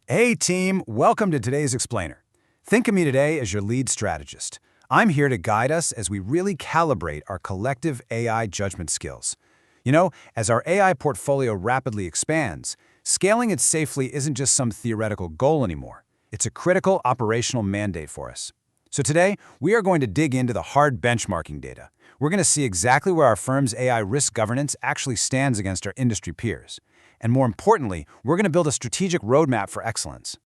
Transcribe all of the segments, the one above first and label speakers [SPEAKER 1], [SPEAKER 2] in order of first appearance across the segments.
[SPEAKER 1] Hey team, welcome to today's Explainer. Think of me today as your lead strategist. I'm here to guide us as we really calibrate our collective AI judgment skills. As our AI portfolio rapidly expands, scaling it safely isn't just some theoretical goal anymore. It's a critical operational mandate for us. So today, we are going to dig into the hard benchmarking data. We're going to see exactly where our firm's AI risk governance actually stands against our industry peers. And more importantly, we're going to build a strategic roadmap for excellence.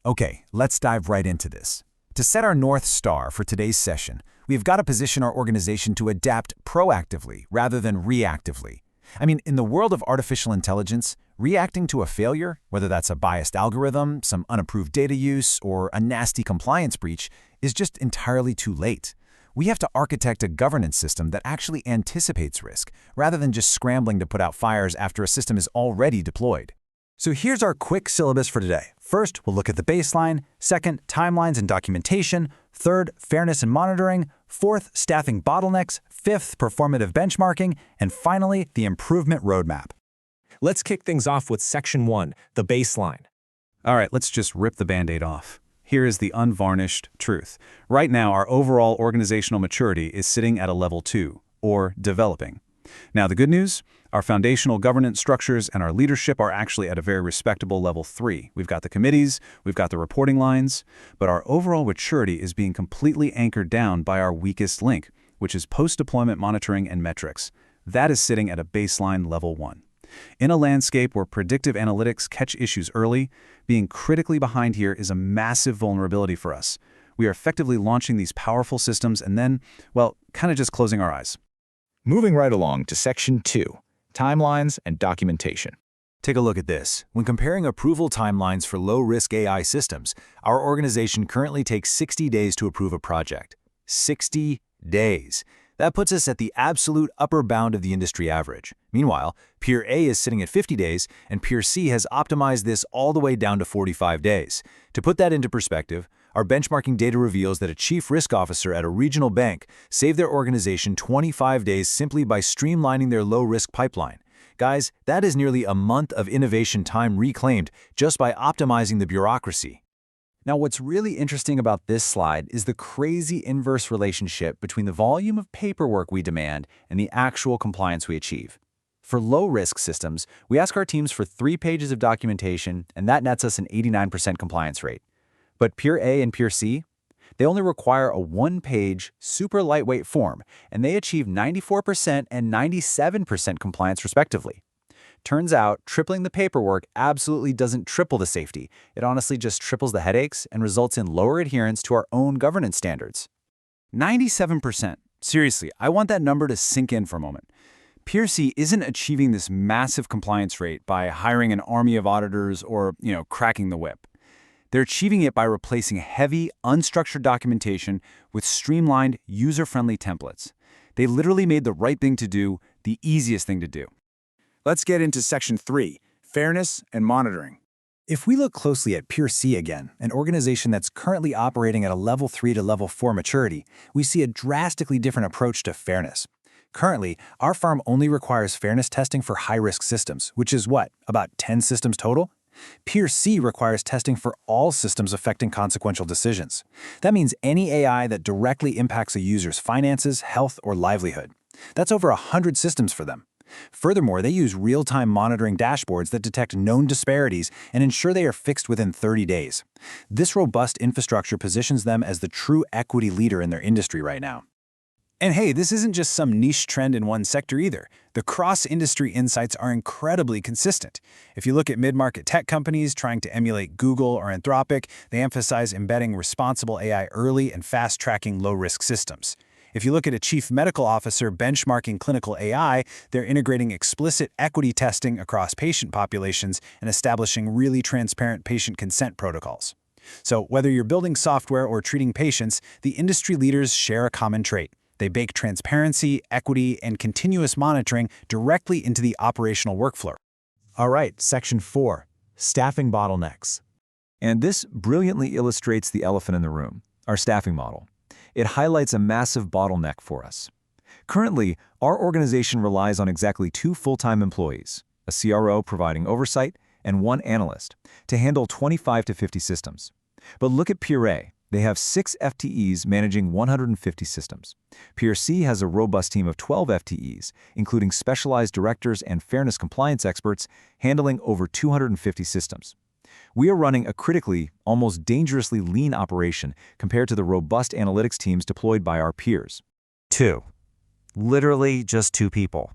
[SPEAKER 2] Okay, let's dive right into this. To set our North Star for today's session, we've got to position our organization to adapt proactively rather than reactively. In the world of artificial intelligence, reacting to a failure, whether that's a biased algorithm, some unapproved data use, or a nasty compliance breach, is just entirely too late. We have to architect a governance system that actually anticipates risk, rather than just scrambling to put out fires after a system is already deployed.
[SPEAKER 1] So here's our quick syllabus for today. First, we'll look at the baseline. Second, timelines and documentation. Third, fairness and monitoring. Fourth, staffing bottlenecks. Fifth, performative benchmarking. And finally, the improvement roadmap.
[SPEAKER 3] Let's kick things off with Section 1, the baseline.
[SPEAKER 1] All right, let's just rip the Band-Aid off. Here is the unvarnished truth. Right now, our overall organizational maturity is sitting at a level 2, or developing. Now, the good news? Our foundational governance structures and our leadership are actually at a very respectable level 3. We've got the committees, we've got the reporting lines, but our overall maturity is being completely anchored down by our weakest link, which is post-deployment monitoring and metrics. That is sitting at a baseline level 1. In a landscape where predictive analytics catch issues early, being critically behind here is a massive vulnerability for us. We are effectively launching these powerful systems and then, kind of just closing our eyes.
[SPEAKER 4] Moving right along to Section 2, timelines and documentation.
[SPEAKER 2] Take a look at this. When comparing approval timelines for low-risk AI systems, our organization currently takes 60 days to approve a project. 60 days. That puts us at the absolute upper bound of the industry average. Meanwhile, Peer A is sitting at 50 days, and Peer C has optimized this all the way down to 45 days. To put that into perspective, our benchmarking data reveals that a chief risk officer at a regional bank saved their organization 25 days simply by streamlining their low-risk pipeline. Guys, that is nearly a month of innovation time reclaimed just by optimizing the bureaucracy.
[SPEAKER 1] Now, what's really interesting about this slide is the crazy inverse relationship between the volume of paperwork we demand and the actual compliance we achieve. For low-risk systems, we ask our teams for 3 pages of documentation, and that nets us an 89% compliance rate. But Peer A and Peer C, they only require a 1-page, super lightweight form, and they achieve 94% and 97% compliance respectively. Turns out, tripling the paperwork absolutely doesn't triple the safety. It honestly just triples the headaches and results in lower adherence to our own governance standards. 97%. Seriously, I want that number to sink in for a moment. Peer C isn't achieving this massive compliance rate by hiring an army of auditors or, cracking the whip. They're achieving it by replacing heavy, unstructured documentation with streamlined, user-friendly templates. They literally made the right thing to do, the easiest thing to do.
[SPEAKER 5] Let's get into Section 3, fairness and monitoring.
[SPEAKER 1] If we look closely at Peer C again, an organization that's currently operating at a level 3 to level 4 maturity, we see a drastically different approach to fairness. Currently, our firm only requires fairness testing for high-risk systems, which is about 10 systems total? Peer C requires testing for all systems affecting consequential decisions. That means any AI that directly impacts a user's finances, health, or livelihood. That's over 100 systems for them. Furthermore, they use real-time monitoring dashboards that detect known disparities and ensure they are fixed within 30 days. This robust infrastructure positions them as the true equity leader in their industry right now. And hey, this isn't just some niche trend in one sector either. The cross-industry insights are incredibly consistent. If you look at mid-market tech companies trying to emulate Google or Anthropic, they emphasize embedding responsible AI early and fast-tracking low-risk systems. If you look at a chief medical officer benchmarking clinical AI, they're integrating explicit equity testing across patient populations and establishing really transparent patient consent protocols. So whether you're building software or treating patients, the industry leaders share a common trait. They bake transparency, equity, and continuous monitoring directly into the operational workflow.
[SPEAKER 2] All right, Section 4, staffing bottlenecks. And this brilliantly illustrates the elephant in the room, our staffing model. It highlights a massive bottleneck for us. Currently, our organization relies on exactly 2 full-time employees, a CRO providing oversight and 1 analyst to handle 25 to 50 systems. But look at Peer A. They have 6 FTEs managing 150 systems. Peer C has a robust team of 12 FTEs, including specialized directors and fairness compliance experts handling over 250 systems. We are running a critically, almost dangerously lean operation compared to the robust analytics teams deployed by our peers.
[SPEAKER 6] 2. Literally just 2 people.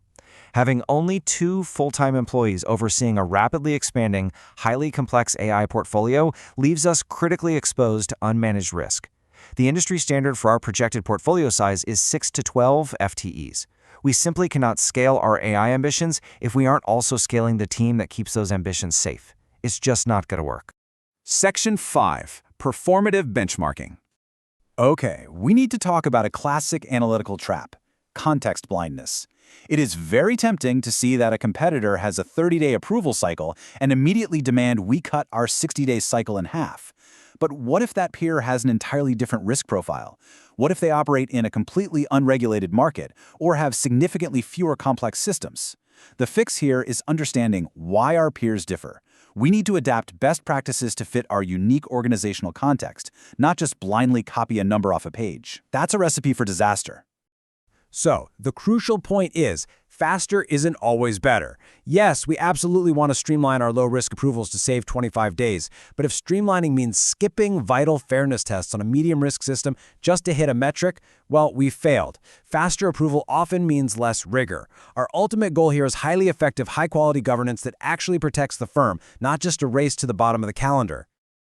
[SPEAKER 6] Having only 2 full-time employees overseeing a rapidly expanding, highly complex AI portfolio leaves us critically exposed to unmanaged risk. The industry standard for our projected portfolio size is 6 to 12 FTEs. We simply cannot scale our AI ambitions if we aren't also scaling the team that keeps those ambitions safe. It's just not going to work.
[SPEAKER 5] Section 5. Performative benchmarking.
[SPEAKER 1] Okay, we need to talk about a classic analytical trap: context blindness. It is very tempting to see that a competitor has a 30-day approval cycle and immediately demand we cut our 60-day cycle in half. But what if that peer has an entirely different risk profile? What if they operate in a completely unregulated market or have significantly fewer complex systems? The fix here is understanding why our peers differ. We need to adapt best practices to fit our unique organizational context, not just blindly copy a number off a page. That's a recipe for disaster.
[SPEAKER 7] So, the crucial point is, faster isn't always better. Yes, we absolutely want to streamline our low-risk approvals to save 25 days, but if streamlining means skipping vital fairness tests on a medium-risk system just to hit a metric, well, we failed. Faster approval often means less rigor. Our ultimate goal here is highly effective, high-quality governance that actually protects the firm, not just a race to the bottom of the calendar.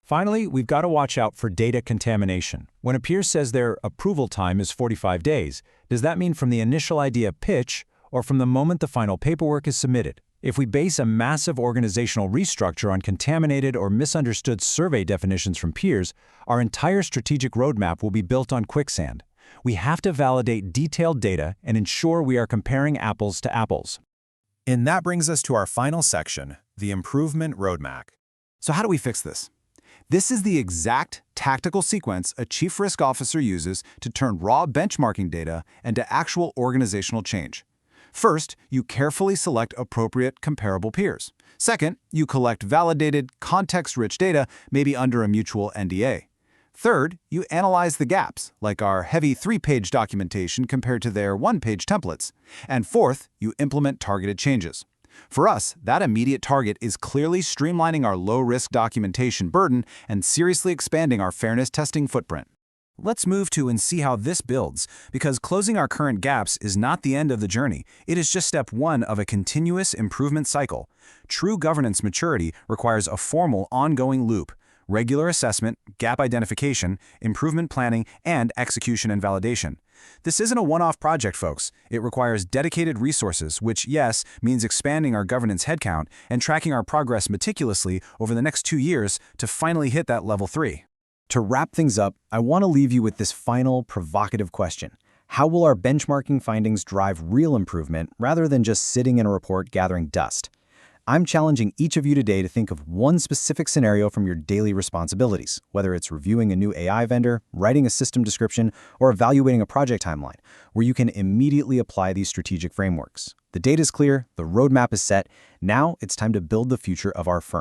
[SPEAKER 3] Finally, we've got to watch out for data contamination. When a peer says their approval time is 45 days, does that mean from the initial idea pitch or from the moment the final paperwork is submitted? If we base a massive organizational restructure on contaminated or misunderstood survey definitions from peers, our entire strategic roadmap will be built on quicksand. We have to validate detailed data and ensure we are comparing apples to apples.
[SPEAKER 1] And that brings us to our final section, the improvement roadmap. So how do we fix this? This is the exact tactical sequence a chief risk officer uses to turn raw benchmarking data into actual organizational change. First, you carefully select appropriate comparable peers. Second, you collect validated, context-rich data, maybe under a mutual NDA. Third, you analyze the gaps, like our heavy 3-page documentation compared to their 1-page templates. And fourth, you implement targeted changes. For us, that immediate target is clearly streamlining our low-risk documentation burden and seriously expanding our fairness testing footprint. Let's move to and see how this builds, because closing our current gaps is not the end of the journey. It is just step 1 of a continuous improvement cycle. True governance maturity requires a formal, ongoing loop: regular assessment, gap identification, improvement planning, and execution and validation. This isn't a one-off project, folks. It requires dedicated resources, which, yes, means expanding our governance headcount and tracking our progress meticulously over the next 2 years to finally hit that level 3. To wrap things up, I want to leave you with this final, provocative question. How will our benchmarking findings drive real improvement rather than just sitting in a report gathering dust? I'm challenging each of you today to think of one specific scenario from your daily responsibilities, whether it's reviewing a new AI vendor, writing a system description, or evaluating a project timeline, where you can immediately apply these strategic frameworks. The data is clear, the roadmap is set. Now it's time to build the future of our firm.